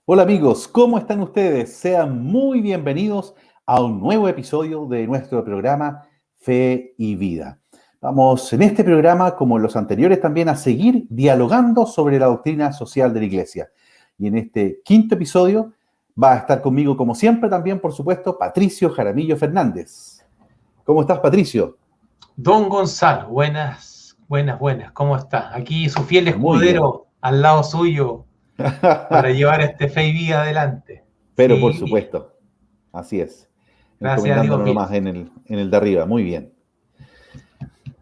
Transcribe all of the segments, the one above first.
Hola amigos, ¿cómo están ustedes? Sean muy bienvenidos a un nuevo episodio de nuestro programa Fe y Vida. Vamos en este programa, como en los anteriores también, a seguir dialogando sobre la doctrina social de la Iglesia. Y en este quinto episodio va a estar conmigo, como siempre, también, por supuesto, Patricio Jaramillo Fernández. ¿Cómo estás, Patricio? Don Gonzalo, buenas, ¿cómo está? Aquí su fiel Muy bien. escudero al lado suyo para llevar este Fe y Vida adelante. Pero por Sí, supuesto, así es. gracias a Dios, Encomendándonos bien. nomás en el de arriba. Muy bien.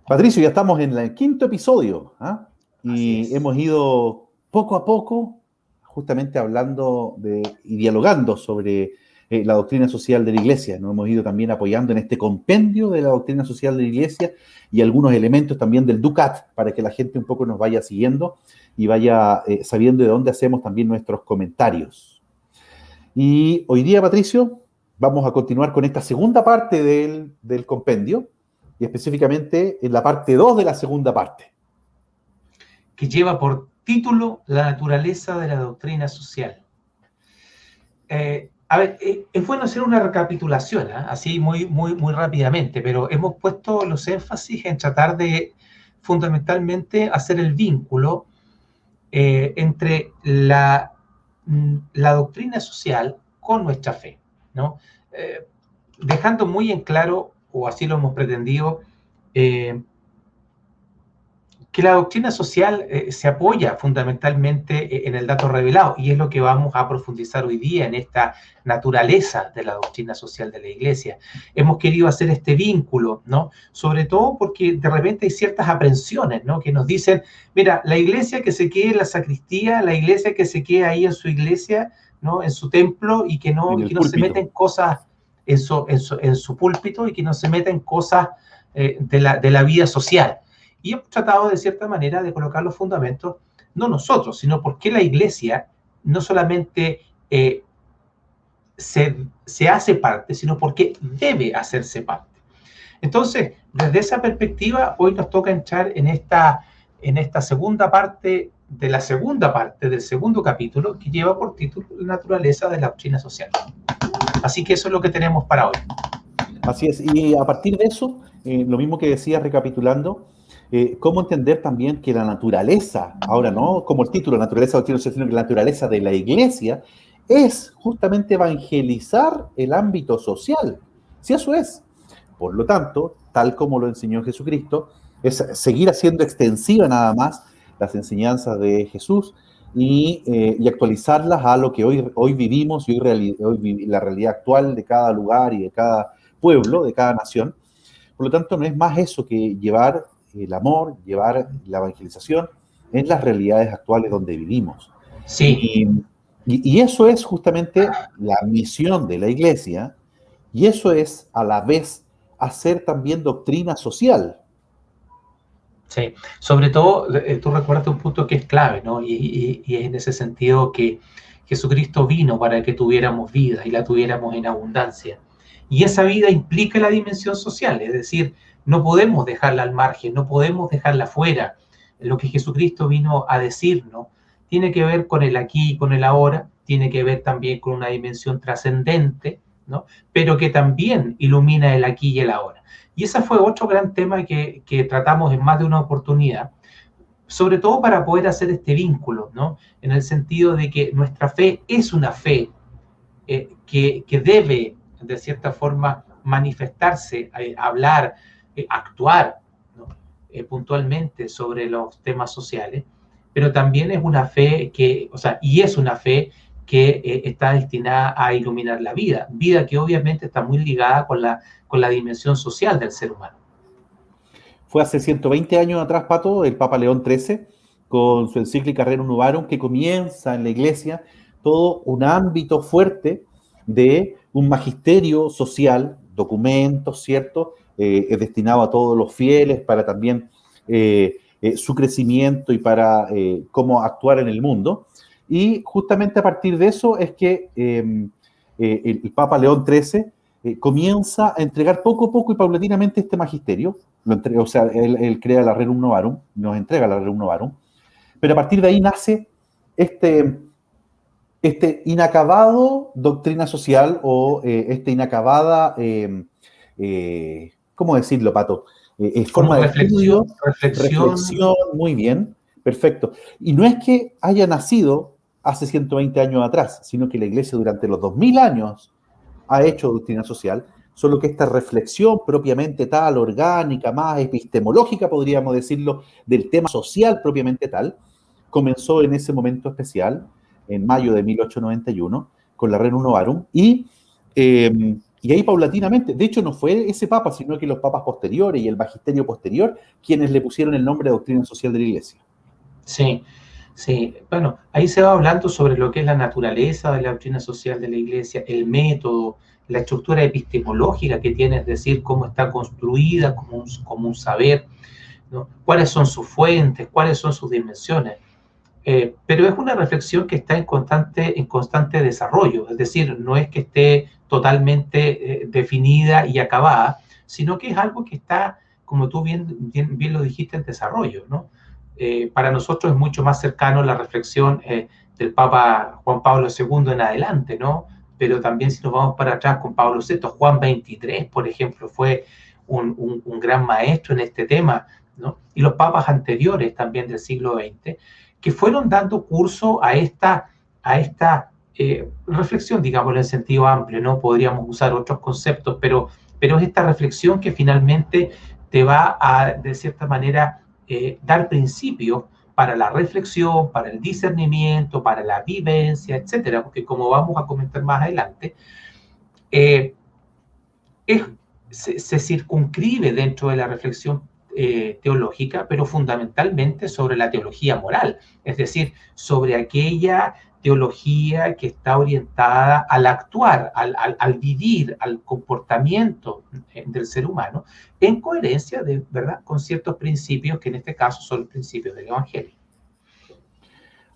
Patricio, ya estamos en el quinto episodio, ¿ah? Así Y es. hemos ido poco a poco justamente hablando y dialogando sobre la doctrina social de la Iglesia. Nos hemos ido también apoyando en este compendio de la doctrina social de la Iglesia y algunos elementos también del DUCAT para que la gente un poco nos vaya siguiendo y vaya sabiendo de dónde hacemos también nuestros comentarios. Y hoy día, Patricio, vamos a continuar con esta segunda parte del compendio y específicamente en la parte 2 de la segunda parte. Que lleva por título La naturaleza de la doctrina social. Es bueno hacer una recapitulación, así muy rápidamente, pero hemos puesto los énfasis en tratar de fundamentalmente hacer el vínculo entre la doctrina social con nuestra fe, ¿no? Eh, Dejando muy en claro, o así lo hemos pretendido, eh, que la doctrina social se apoya fundamentalmente en el dato revelado, y es lo que vamos a profundizar hoy día en esta naturaleza de la doctrina social de la Iglesia. Hemos querido hacer este vínculo, ¿no? Sobre todo porque de repente hay ciertas aprensiones, ¿no? Que nos dicen, mira, la iglesia que se quede en la sacristía, la iglesia que se quede ahí en su iglesia, ¿no? En su templo, y En que el no se meta púlpito. en cosas en su púlpito, y que no se meta en cosas de la vida social. Y hemos tratado de cierta manera de colocar los fundamentos, no nosotros, sino porque la iglesia no solamente se hace parte, sino porque debe hacerse parte. Entonces, desde esa perspectiva, hoy nos toca entrar en esta segunda parte de la segunda parte del segundo capítulo, que lleva por título La naturaleza de la doctrina social. Así que eso es lo que tenemos para hoy. Así es. Y a partir de eso, lo mismo que decía recapitulando, cómo entender también que la naturaleza, ahora no como el título, naturaleza doctrina social, sino que la naturaleza de la Iglesia es justamente evangelizar el ámbito social. Si eso es. Por lo tanto, tal como lo enseñó Jesucristo, es seguir haciendo extensiva nada más las enseñanzas de Jesús y actualizarlas a lo que hoy vivimos y la realidad actual de cada lugar y de cada pueblo, de cada nación. Por lo tanto, no es más eso que llevar el amor, llevar la evangelización en las realidades actuales donde vivimos. Sí, Y, y eso es justamente la misión de la iglesia y eso es a la vez hacer también doctrina social. sí. Sobre todo, tú recuerdas un punto que es clave, ¿no? Y es en ese sentido que Jesucristo vino para que tuviéramos vida y la tuviéramos en abundancia. Y esa vida implica la dimensión social, es decir, no podemos dejarla al margen, no podemos dejarla fuera. Lo que Jesucristo vino a decirnos tiene que ver con el aquí y con el ahora, tiene que ver también con una dimensión trascendente, ¿no? Pero que también ilumina el aquí y el ahora. Y ese fue otro gran tema que tratamos en más de una oportunidad, sobre todo para poder hacer este vínculo, ¿no? En el sentido de que nuestra fe es una fe que debe, de cierta forma, manifestarse, hablar, actuar, ¿no? Puntualmente sobre los temas sociales, pero también es una fe que, o sea, y es una fe que está destinada a iluminar la vida que obviamente está muy ligada con la dimensión social del ser humano. Fue hace 120 años atrás, Pato, el Papa León XIII, con su encíclica Rerum Novarum, que comienza en la iglesia todo un ámbito fuerte de un magisterio social, documentos, ¿cierto? Es destinado a todos los fieles para también su crecimiento y para cómo actuar en el mundo. Y justamente a partir de eso es que el Papa León XIII comienza a entregar poco a poco y paulatinamente este magisterio. O sea, él crea la Rerum Novarum, nos entrega la Rerum Novarum, pero a partir de ahí nace este, este inacabado doctrina social o esta inacabada, ¿cómo decirlo, Pato? Como Forma de estudio, reflexión. reflexión, muy bien, perfecto. Y no es que haya nacido hace 120 años atrás, sino que la Iglesia durante los 2000 años ha hecho doctrina social, solo que esta reflexión propiamente tal, orgánica, más epistemológica, podríamos decirlo, del tema social propiamente tal, comenzó en ese momento especial, en mayo de 1891, con la Rerum Novarum, y ahí paulatinamente, de hecho no fue ese papa, sino que los papas posteriores y el magisterio posterior quienes le pusieron el nombre de doctrina social de la Iglesia. Sí, sí. Bueno, ahí se va hablando sobre lo que es la naturaleza de la doctrina social de la Iglesia, el método, la estructura epistemológica que tiene, es decir, cómo está construida como un saber, ¿no? Cuáles son sus fuentes, cuáles son sus dimensiones. Pero es una reflexión que está en constante desarrollo, es decir, no es que esté totalmente definida y acabada, sino que es algo que está, como tú bien lo dijiste, en desarrollo, ¿no? Para nosotros es mucho más cercano la reflexión del Papa Juan Pablo II en adelante, ¿no? Pero también si nos vamos para atrás con Pablo VI, Juan XXIII, por ejemplo, fue un gran maestro en este tema, ¿no? Y los papas anteriores también del siglo XX, que fueron dando curso a esta reflexión, digamos, en el sentido amplio, ¿no? Podríamos usar otros conceptos, pero es esta reflexión que finalmente te va a, de cierta manera, dar principios para la reflexión, para el discernimiento, para la vivencia, etcétera, porque como vamos a comentar más adelante, eh, se circunscribe dentro de la reflexión teológica, pero fundamentalmente sobre la teología moral, es decir, sobre aquella teología que está orientada al actuar, al vivir, al comportamiento del ser humano, en coherencia, ¿verdad?, con ciertos principios que en este caso son los principios del Evangelio.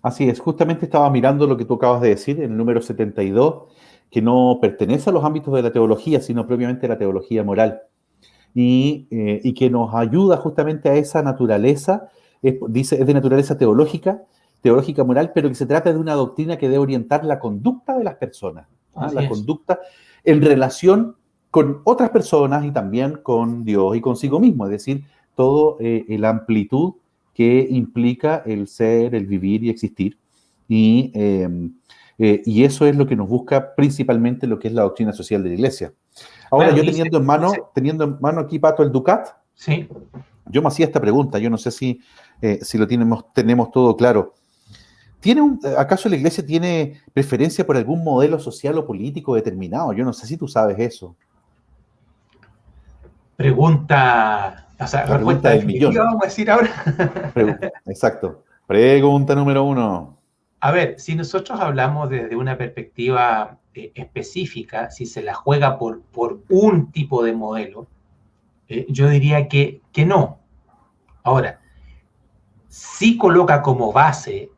Así es, justamente estaba mirando lo que tú acabas de decir, el número 72, que no pertenece a los ámbitos de la teología, sino propiamente a la teología moral. Y que nos ayuda justamente a esa naturaleza, dice, es de naturaleza teológica moral, pero que se trata de una doctrina que debe orientar la conducta de las personas, la conducta en relación con otras personas y también con Dios y consigo mismo, es decir, todo la amplitud que implica el ser, el vivir y existir. Y eso es lo que nos busca principalmente lo que es la doctrina social de la Iglesia. Ahora, claro, yo teniendo en mano aquí, Pato, el Ducat, sí, yo me hacía esta pregunta, yo no sé si lo tenemos todo claro. ¿Acaso la Iglesia tiene preferencia por algún modelo social o político determinado? Yo no sé si tú sabes eso. Pregunta, o sea, la respuesta del millón. Vamos a decir ahora. Exacto. Pregunta número 1. A ver, si nosotros hablamos desde una perspectiva específica, si se la juega por un tipo de modelo, yo diría que no. Ahora, sí coloca como base,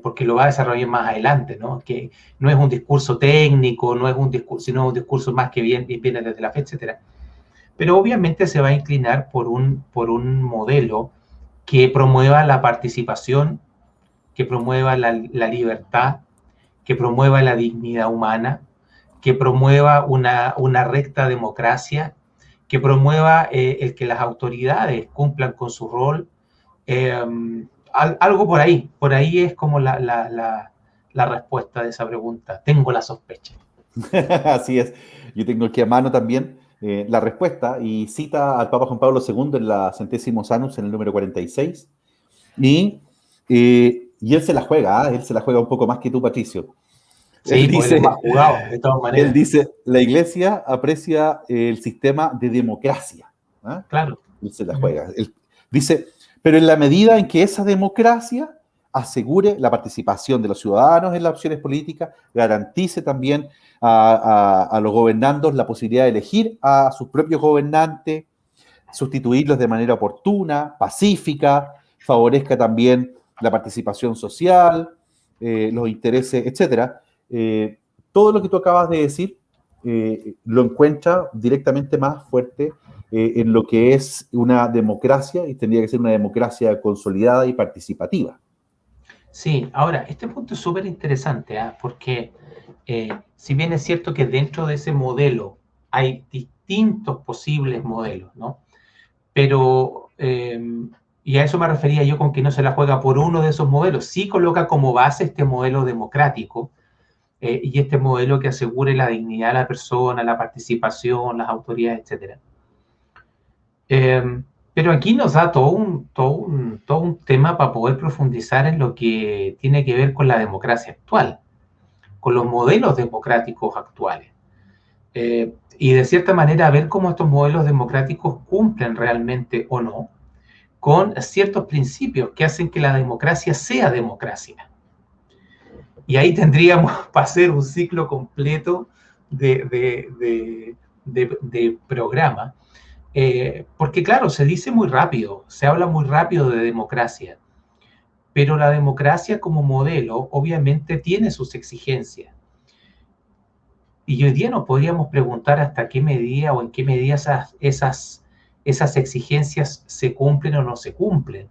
porque lo va a desarrollar más adelante, ¿no? Que no es un discurso técnico, no es un discurso, sino un discurso más que viene desde la fe, etcétera. Pero obviamente se va a inclinar por un modelo que promueva la participación, que promueva la libertad, que promueva la dignidad humana, que promueva una recta democracia, que promueva el que las autoridades cumplan con su rol. Algo por ahí es como la respuesta de esa pregunta. Tengo la sospecha. Así es. Yo tengo aquí a mano también la respuesta y cita al Papa Juan Pablo II en la Centésimos Annus, en el número 46. Y él se la juega, él se la juega un poco más que tú, Patricio. Sí, él dice, es más jugado, de todas maneras. Él dice, la Iglesia aprecia el sistema de democracia. Claro. Él se la juega. Él dice, pero en la medida en que esa democracia asegure la participación de los ciudadanos en las opciones políticas, garantice también a los gobernandos la posibilidad de elegir a sus propios gobernantes, sustituirlos de manera oportuna, pacífica, favorezca también la participación social, los intereses, etcétera. Todo lo que tú acabas de decir lo encuentra directamente más fuerte en lo que es una democracia, y tendría que ser una democracia consolidada y participativa. Sí, ahora, este punto es súper interesante, porque si bien es cierto que dentro de ese modelo hay distintos posibles modelos, ¿no? Pero, y a eso me refería yo con que no se la juega por uno de esos modelos, sí coloca como base este modelo democrático, y este modelo que asegure la dignidad de la persona, la participación, las autoridades, etcétera. Pero aquí nos da todo un tema para poder profundizar en lo que tiene que ver con la democracia actual, con los modelos democráticos actuales. Y de cierta manera ver cómo estos modelos democráticos cumplen realmente o no con ciertos principios que hacen que la democracia sea democracia. Y ahí tendríamos para hacer un ciclo completo de programa. Porque claro, se dice muy rápido, se habla muy rápido de democracia, pero la democracia como modelo obviamente tiene sus exigencias. Y hoy día nos podríamos preguntar hasta qué medida o en qué medida esas exigencias se cumplen o no se cumplen.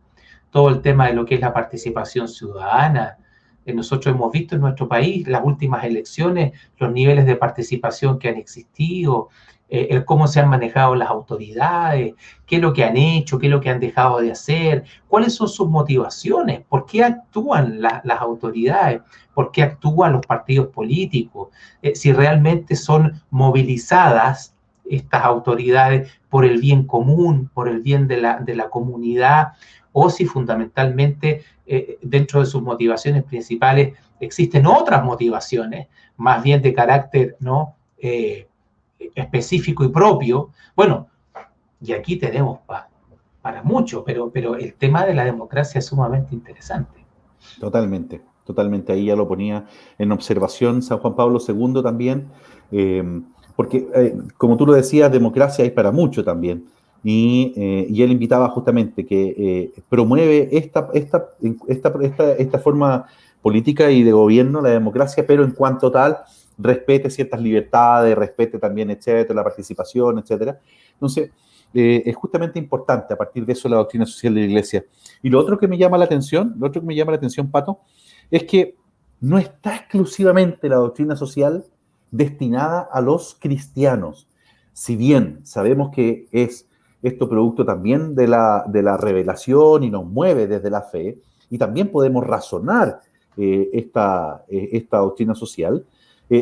Todo el tema de lo que es la participación ciudadana. Nosotros hemos visto en nuestro país las últimas elecciones, los niveles de participación que han existido, el cómo se han manejado las autoridades, qué es lo que han hecho, qué es lo que han dejado de hacer, cuáles son sus motivaciones, por qué actúan las autoridades, por qué actúan los partidos políticos, si realmente son movilizadas estas autoridades por el bien común, por el bien de la comunidad, o si fundamentalmente dentro de sus motivaciones principales existen otras motivaciones, más bien de carácter, ¿no? Específico y propio. Bueno, y aquí tenemos para mucho, pero el tema de la democracia es sumamente interesante. Totalmente, totalmente. Ahí ya lo ponía en observación San Juan Pablo II también, porque como tú lo decías, democracia hay para mucho también. Y él invitaba justamente que promueve esta forma política y de gobierno, la democracia, pero en cuanto tal, respete ciertas libertades, respete también, etcétera, la participación, etcétera. Entonces, es justamente importante a partir de eso la doctrina social de la Iglesia. Y lo otro que me llama la atención, Pato, es que no está exclusivamente la doctrina social destinada a los cristianos. Si bien sabemos que es esto producto también de la revelación y nos mueve desde la fe, y también podemos razonar esta doctrina social,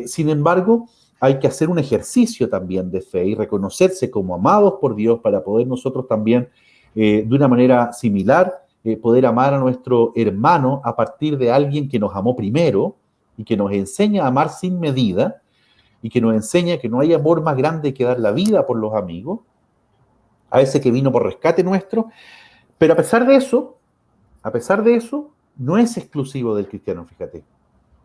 sin embargo, hay que hacer un ejercicio también de fe y reconocerse como amados por Dios para poder nosotros también, de una manera similar, poder amar a nuestro hermano a partir de alguien que nos amó primero y que nos enseña a amar sin medida y que nos enseña que no hay amor más grande que dar la vida por los amigos, a ese que vino por rescate nuestro. Pero a pesar de eso, no es exclusivo del cristiano, fíjate.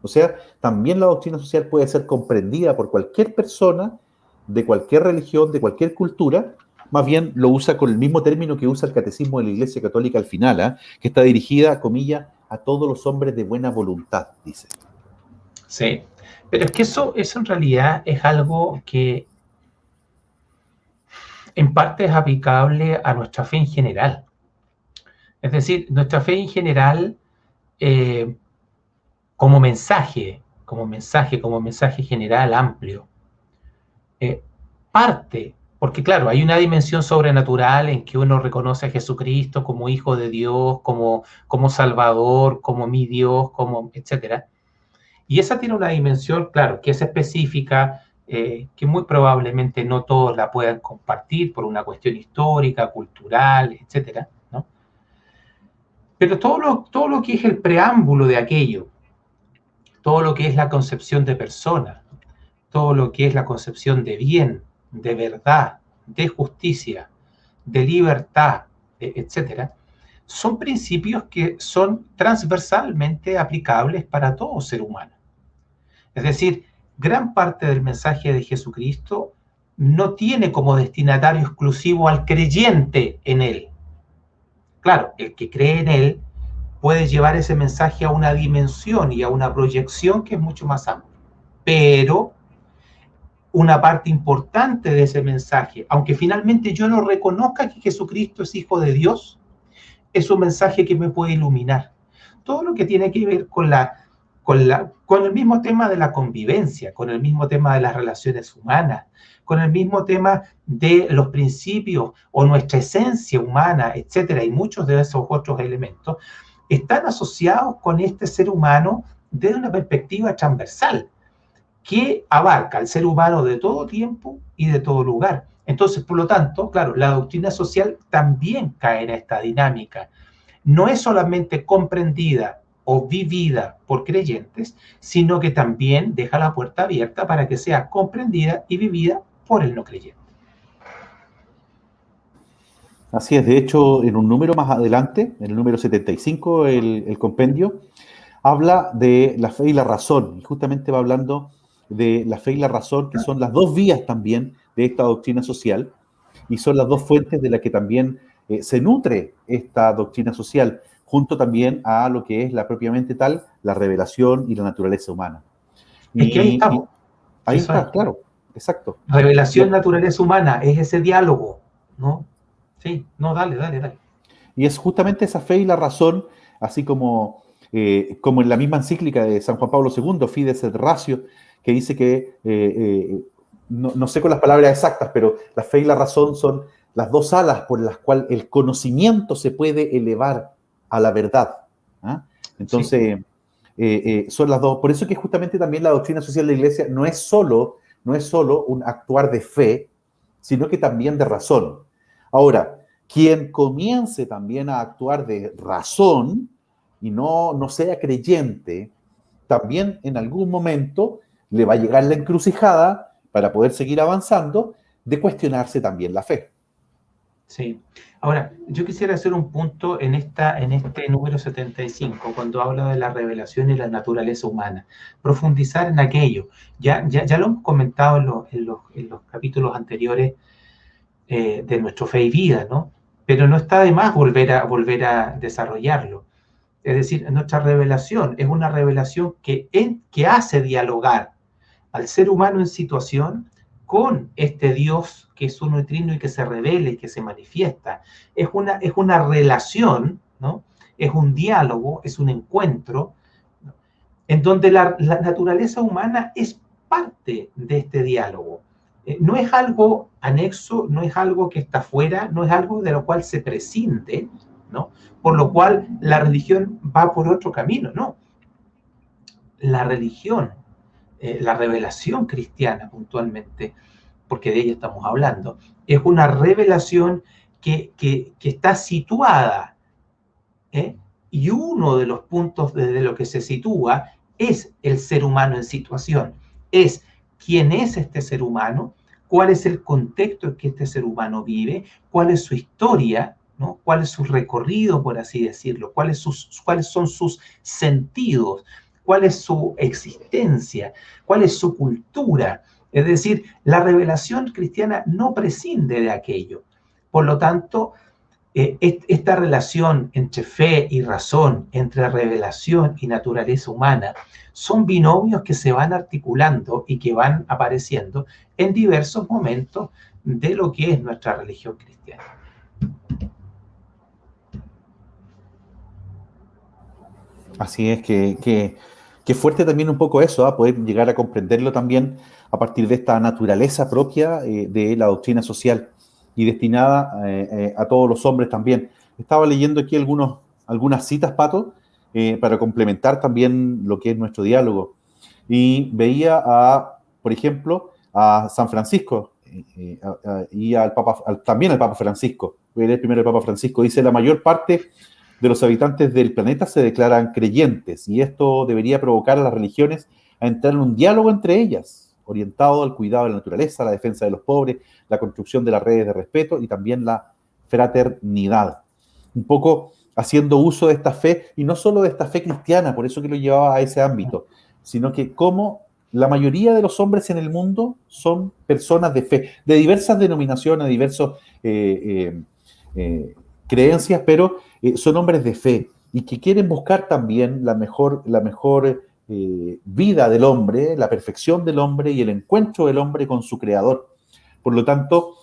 O sea, también la doctrina social puede ser comprendida por cualquier persona, de cualquier religión, de cualquier cultura. Más bien lo usa con el mismo término que usa el Catecismo de la Iglesia Católica al final, que está dirigida, comillas, a todos los hombres de buena voluntad, dice. Sí, pero es que eso en realidad es algo que en parte es aplicable a nuestra fe en general. Es decir, nuestra fe en general, como mensaje general amplio, parte, porque claro, hay una dimensión sobrenatural en que uno reconoce a Jesucristo como Hijo de Dios, como Salvador, como mi Dios, como etcétera. Y esa tiene una dimensión, claro, que es específica, que muy probablemente no todos la puedan compartir por una cuestión histórica, cultural, etcétera, ¿no? Pero todo lo que es el preámbulo de aquello, todo lo que es la concepción de persona, todo lo que es la concepción de bien, de verdad, de justicia, de libertad, etcétera, son principios que son transversalmente aplicables para todo ser humano. Es decir, gran parte del mensaje de Jesucristo no tiene como destinatario exclusivo al creyente en él. Claro, el que cree en él puede llevar ese mensaje a una dimensión y a una proyección que es mucho más amplia. Pero una parte importante de ese mensaje, aunque finalmente yo no reconozca que Jesucristo es Hijo de Dios, es un mensaje que me puede iluminar. todo lo que tiene que ver con el mismo tema de la convivencia, con el mismo tema de las relaciones humanas, con el mismo tema de los principios o nuestra esencia humana, etcétera, y muchos de esos otros elementos, están asociados con este ser humano desde una perspectiva transversal que abarca al ser humano de todo tiempo y de todo lugar. Entonces, por lo tanto, claro, la doctrina social también cae en esta dinámica. No es solamente comprendida o vivida por creyentes, sino que también deja la puerta abierta para que sea comprendida y vivida por el no creyente. Así es, de hecho, en un número más adelante, en el número 75, el compendio, habla de la fe y la razón, y justamente va hablando de la fe y la razón, que son las dos vías también de esta doctrina social, y son las dos fuentes de las que también se nutre esta doctrina social, junto también a lo que es la propiamente tal, la revelación y la naturaleza humana. Es que ahí Y estamos. ahí Eso está, es. claro, exacto. Revelación, naturaleza humana, es ese diálogo, ¿no? Sí, no, dale. Y es justamente esa fe y la razón, así como en la misma encíclica de San Juan Pablo II, Fides et Ratio, que dice que, no sé con las palabras exactas, pero la fe y la razón son las dos alas por las cuales el conocimiento se puede elevar a la verdad. ¿Ah? Entonces, sí. Son las dos. Por eso que justamente también la doctrina social de la Iglesia no es solo un actuar de fe, sino que también de razón. Ahora, quien comience también a actuar de razón y no sea creyente, también en algún momento le va a llegar la encrucijada para poder seguir avanzando de cuestionarse también la fe. Sí. Ahora, yo quisiera hacer un punto en este número 75, cuando habla de la revelación y la naturaleza humana. Profundizar en aquello. Ya lo hemos comentado en los capítulos anteriores de nuestro Fe y Vida, ¿no? Pero no está de más volver a desarrollarlo. Es decir, nuestra revelación es una revelación que hace dialogar al ser humano en situación con este Dios que es uno y trino y que se revela y que se manifiesta. Es una relación, ¿no? Es un diálogo, es un encuentro, ¿no? En donde la naturaleza humana es parte de este diálogo. No es algo anexo, no es algo que está fuera, no es algo de lo cual se prescinde, ¿no? Por lo cual la religión va por otro camino, no. La religión, la revelación cristiana puntualmente, porque de ella estamos hablando, es una revelación que está situada, ¿eh? Y uno de los puntos desde lo que se sitúa es el ser humano en situación, es quién es este ser humano, cuál es el contexto en que este ser humano vive, cuál es su historia, ¿no? Cuál es su recorrido, por así decirlo, cuáles son sus sentidos, cuál es su existencia, cuál es su cultura. Es decir, la revelación cristiana no prescinde de aquello. Por lo tanto, esta relación entre fe y razón, entre revelación y naturaleza humana, son binomios que se van articulando y que van apareciendo en diversos momentos de lo que es nuestra religión cristiana. Así es que fuerte también un poco eso, ¿eh? Poder llegar a comprenderlo también a partir de esta naturaleza propia de la doctrina social y destinada a todos los hombres también. Estaba leyendo aquí algunas citas, Pato, para complementar también lo que es nuestro diálogo. Y veía por ejemplo, a San Francisco y también al Papa Francisco. Voy a leer primero el Papa Francisco. Dice, la mayor parte de los habitantes del planeta se declaran creyentes y esto debería provocar a las religiones a entrar en un diálogo entre ellas, orientado al cuidado de la naturaleza, la defensa de los pobres, la construcción de las redes de respeto y también la fraternidad. Un poco haciendo uso de esta fe, y no solo de esta fe cristiana, por eso que lo llevaba a ese ámbito, sino que como la mayoría de los hombres en el mundo son personas de fe, de diversas denominaciones, de diversas creencias, pero son hombres de fe y que quieren buscar también la mejor vida del hombre, la perfección del hombre y el encuentro del hombre con su creador. Por lo tanto,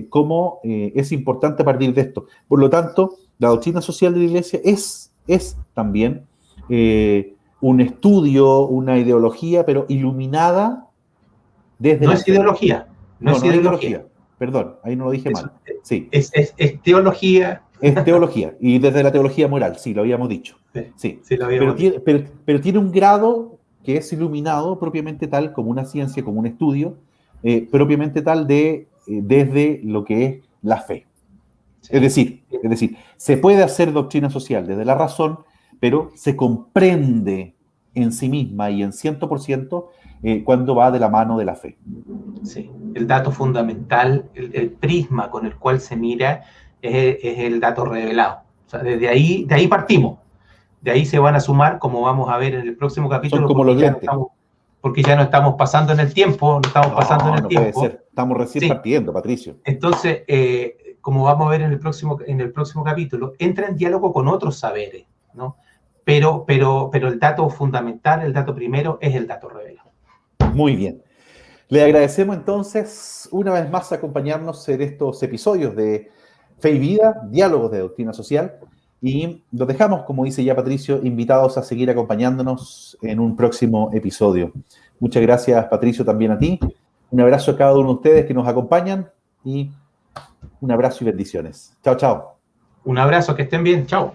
¿cómo es importante partir de esto? Por lo tanto, la doctrina social de la Iglesia es es también un estudio, una ideología, pero iluminada desde No la es fe. ideología, no es ideología. Perdón, ahí no lo dije mal. Sí. Es teología. Es teología, y desde la teología moral, sí, lo habíamos dicho. Sí. Sí, lo habíamos dicho. Pero tiene un grado que es iluminado propiamente tal como una ciencia, como un estudio, propiamente tal desde lo que es la fe. Sí. Es decir, se puede hacer doctrina social desde la razón, pero se comprende en sí misma y en 100% cuando va de la mano de la fe. Sí, el dato fundamental, el prisma con el cual se mira es el dato revelado. O sea, de ahí partimos. De ahí se van a sumar, como vamos a ver en el próximo Son capítulo, como los lentes. porque ya no estamos pasando en el tiempo, No puede ser. Estamos recién partiendo, Patricio. Entonces, como vamos a ver en el próximo capítulo, entra en diálogo con otros saberes, ¿no? Pero el dato fundamental, el dato primero, es el dato revelado. Muy bien. Le agradecemos entonces una vez más acompañarnos en estos episodios de Fe y Vida, Diálogos de Doctrina Social, y los dejamos, como dice ya Patricio, invitados a seguir acompañándonos en un próximo episodio. Muchas gracias, Patricio, también a ti. Un abrazo a cada uno de ustedes que nos acompañan y un abrazo y bendiciones. Chao, chao. Un abrazo, que estén bien. Chao.